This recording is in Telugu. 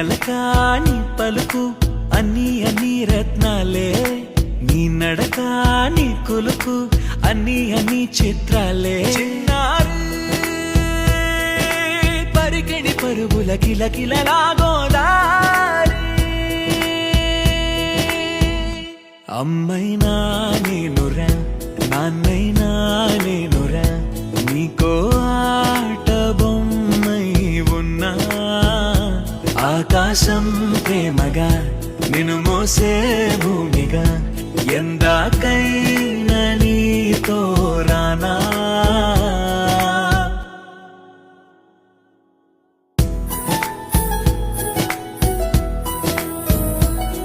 అలకా నీ పలుకు అన్నీ అన్నీ రత్నాలే, నీ నడక నీ కొలుకు అన్నీ అన్నీ చిత్రాలే. చిన్నారి పరికిణి పరుగుల కిలకిలలాగోదారి, అమ్మైనా నేనురా నాన్నైనా నేనురా, నీకో ఆట బొమ్మై ఉన్నా. ఆకాశం ప్రేమగా నిన్ను మోసే భూమిగా ఎందాకైనా